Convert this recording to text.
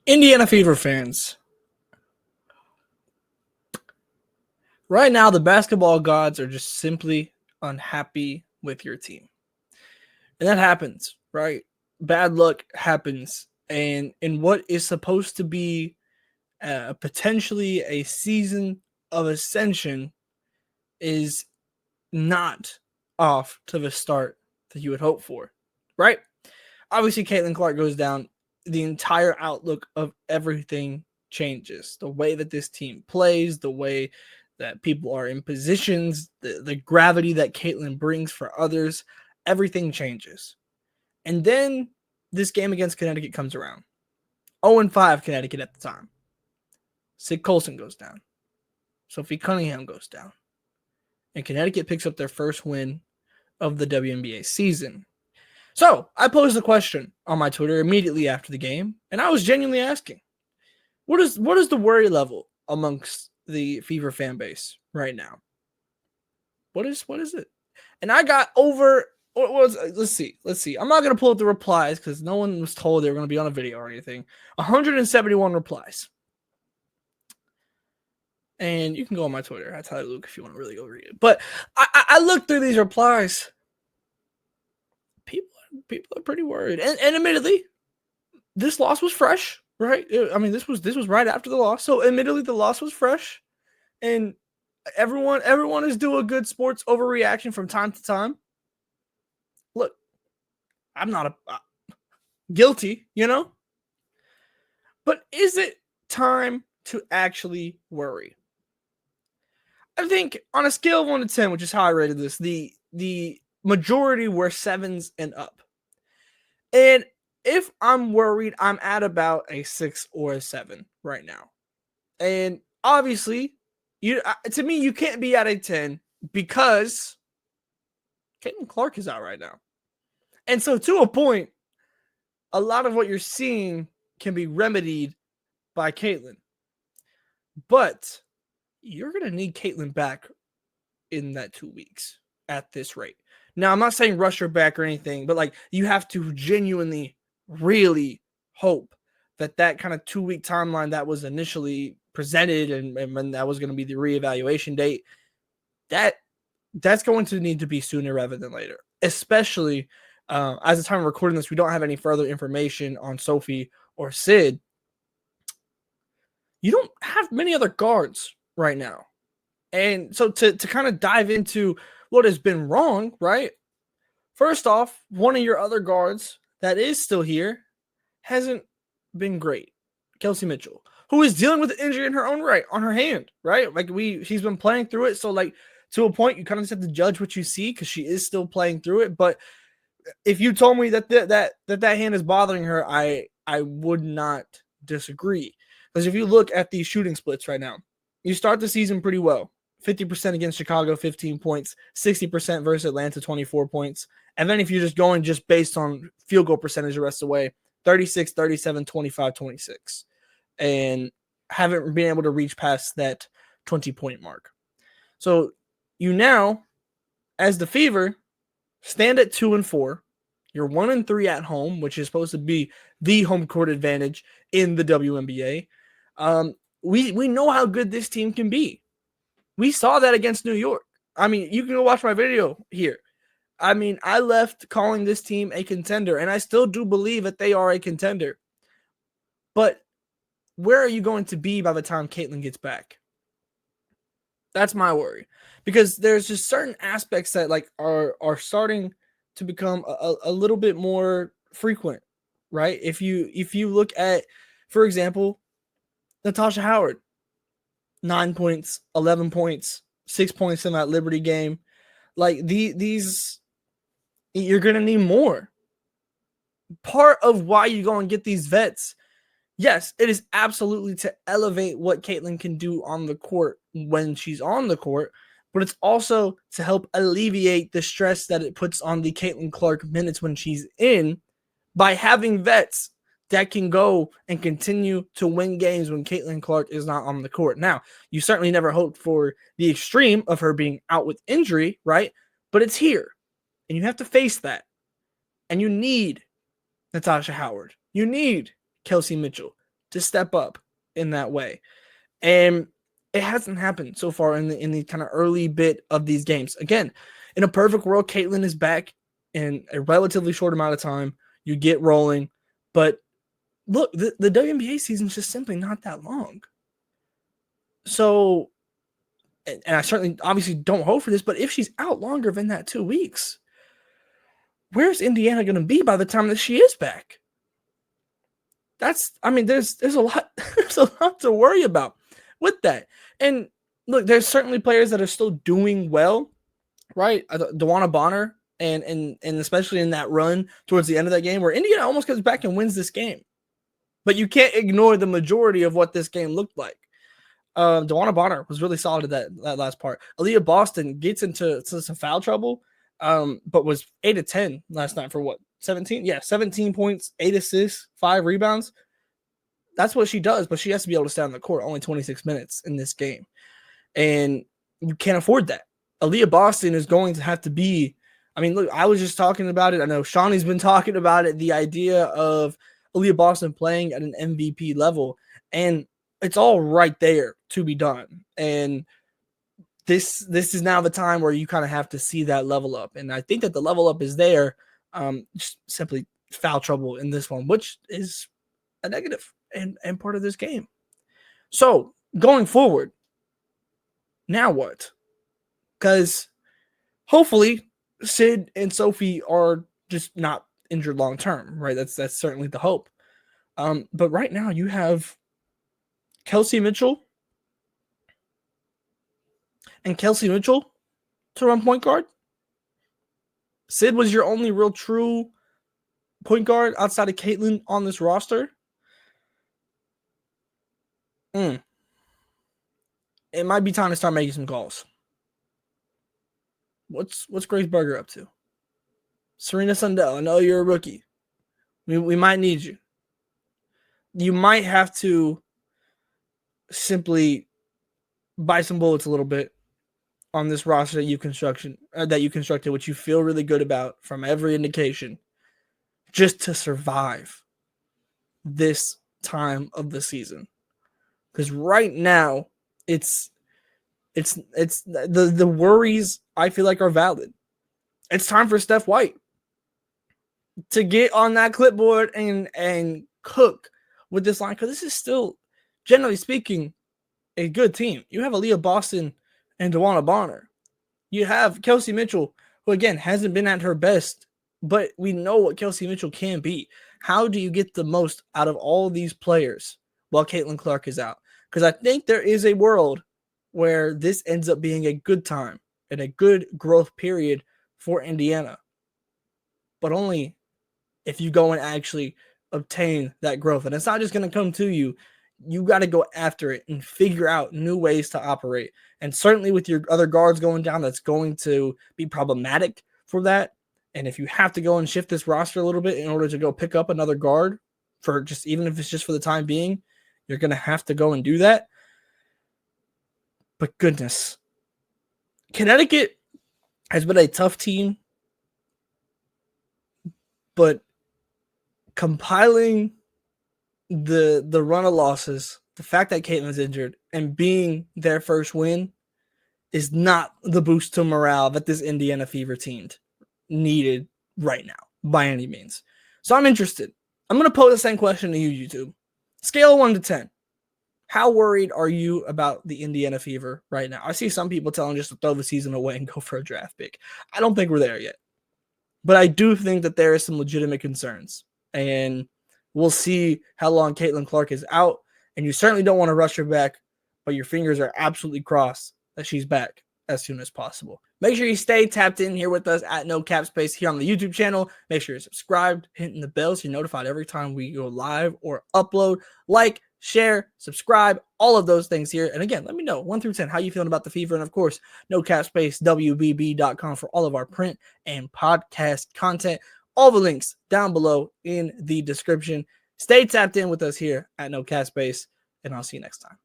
Indiana Fever fans, right now the basketball gods are just simply unhappy with your team. And that happens, right? Bad luck happens. And in what is supposed to be potentially a season of ascension is not off to the start that you would hope for, right? Obviously, Caitlin Clark goes down. The entire outlook of everything changes. The way that this team plays, the way that people are in positions, the gravity that Caitlin brings for others, everything changes. And then this game against Connecticut comes around. 0-5 Connecticut at the time. Sid Colson goes down. Sophie Cunningham goes down. And Connecticut picks up their first win of the WNBA season. So I posed a question on my Twitter immediately after the game, and I was genuinely asking, what is the worry level amongst the Fever fan base right now? What is it? And I got over. Let's see. I'm not gonna pull up the replies because no one was told they were gonna be on a video or anything. 171 replies. And you can go on my Twitter at Tyler Luke if you want to really go read it. But I looked through these replies. People are pretty worried. And admittedly, this loss was fresh, right? I mean, this was right after the loss. So admittedly, the loss was fresh. And everyone is due a good sports overreaction from time to time. Look, I'm not guilty, But is it time to actually worry? I think on a scale of 1 to 10, which is how I rated this, the majority were 7s and up. And if I'm worried, I'm at about a 6 or a 7 right now. And obviously, to me, you can't be at a 10 because Caitlin Clark is out right now. And so to a point, a lot of what you're seeing can be remedied by Caitlin. But you're going to need Caitlin back in that 2 weeks at this rate. Now, I'm not saying rush her back or anything, but you have to genuinely, really hope that kind of 2-week timeline that was initially presented and when that was going to be the reevaluation date, that's going to need to be sooner rather than later, especially as the time of recording this, we don't have any further information on Sophie or Sid. You don't have many other guards right now. And so to kind of dive into what has been wrong, right? First off, one of your other guards that is still here hasn't been great. Kelsey Mitchell, who is dealing with an injury in her own right, on her hand, right? She's been playing through it. So to a point, you kind of just have to judge what you see because she is still playing through it. But if you told me that hand is bothering her, I would not disagree. Because if you look at these shooting splits right now, you start the season pretty well. 50% against Chicago, 15 points, 60% versus Atlanta, 24 points. And then if you're just going based on field goal percentage the rest of the way, 36, 37, 25, 26. And haven't been able to reach past that 20-point mark. So you now, as the Fever, stand at 2-4. You're 1-3 at home, which is supposed to be the home court advantage in the WNBA. We know how good this team can be. We saw that against New York. I mean, you can go watch my video here. I mean, I left calling this team a contender, and I still do believe that they are a contender. But where are you going to be by the time Caitlin gets back? That's my worry. Because there's just certain aspects that are starting to become a little bit more frequent, right? If you look at, for example, Natasha Howard, 9 points, 11 points, 6 points in that Liberty game. These, you're going to need more. Part of why you go and get these vets, yes, it is absolutely to elevate what Caitlin can do on the court when she's on the court, but it's also to help alleviate the stress that it puts on the Caitlin Clark minutes when she's in by having vets that can go and continue to win games when Caitlin Clark is not on the court. Now, you certainly never hoped for the extreme of her being out with injury, right? But it's here, and you have to face that. And you need Natasha Howard. You need Kelsey Mitchell to step up in that way. And it hasn't happened so far in the kind of early bit of these games. Again, in a perfect world, Caitlin is back in a relatively short amount of time. You get rolling. But look, the WNBA season is just simply not that long. So, and I certainly obviously don't hope for this, but if she's out longer than that 2 weeks, where's Indiana going to be by the time that she is back? There's a lot, there's a lot to worry about with that. And look, there's certainly players that are still doing well, right? Dewana Bonner, and especially in that run towards the end of that game where Indiana almost comes back and wins this game. But you can't ignore the majority of what this game looked like. Dewana Bonner was really solid at that last part. Aaliyah Boston gets into some foul trouble, but was 8 of 10 last night for what? 17? Yeah, 17 points, 8 assists, 5 rebounds. That's what she does, but she has to be able to stay on the court only 26 minutes in this game. And you can't afford that. Aaliyah Boston is going to have to be, look, I was just talking about it. I know Shawnee's been talking about it, the idea of Aaliyah Boston playing at an MVP level. And it's all right there to be done. And this is now the time where you kind of have to see that level up. And I think that the level up is there. Just simply foul trouble in this one, which is a negative and part of this game. So going forward, now what? Because hopefully Sid and Sophie are just not injured long term, right? That's certainly the hope. But right now you have Kelsey Mitchell and Kelsey Mitchell to run point guard. Sid was your only real true point guard outside of Caitlin on this roster. It might be time to start making some calls. What's Grace Berger up to? Serena Sundell, I know you're a rookie. We might need you. You might have to simply buy some bullets a little bit on this roster that you constructed, which you feel really good about from every indication, just to survive this time of the season. Because right now, it's the worries I feel like are valid. It's time for Steph White to get on that clipboard and cook with this line, because this is still, generally speaking, a good team. You have Aaliyah Boston and Dewana Bonner. You have Kelsey Mitchell, who again hasn't been at her best, but we know what Kelsey Mitchell can be. How do you get the most out of all these players while Caitlin Clark is out? Because I think there is a world where this ends up being a good time and a good growth period for Indiana, but only if you go and actually obtain that growth. And it's not just going to come to you. You got to go after it and figure out new ways to operate. And certainly with your other guards going down, that's going to be problematic for that. And if you have to go and shift this roster a little bit in order to go pick up another guard for just, even if it's just for the time being, you're going to have to go and do that. But goodness, Connecticut has been a tough team, but compiling the run of losses, the fact that Caitlin's injured, and being their first win is not the boost to morale that this Indiana Fever team needed right now, by any means. So I'm interested. I'm going to pose the same question to you, YouTube. Scale of 1 to 10. How worried are you about the Indiana Fever right now? I see some people telling just to throw the season away and go for a draft pick. I don't think we're there yet. But I do think that there is some legitimate concerns. And we'll see how long Caitlin Clark is out. And you certainly don't want to rush her back, but your fingers are absolutely crossed that she's back as soon as possible. Make sure you stay tapped in here with us at No Cap Space here on the YouTube channel. Make sure you're subscribed, hitting the bell so you're notified every time we go live or upload. Like, share, subscribe, all of those things here. And again, let me know 1 through 10 how you feeling about the Fever. And of course, NoCapSpaceWBB.com for all of our print and podcast content. All the links down below in the description. Stay tapped in with us here at No Cap Space, and I'll see you next time.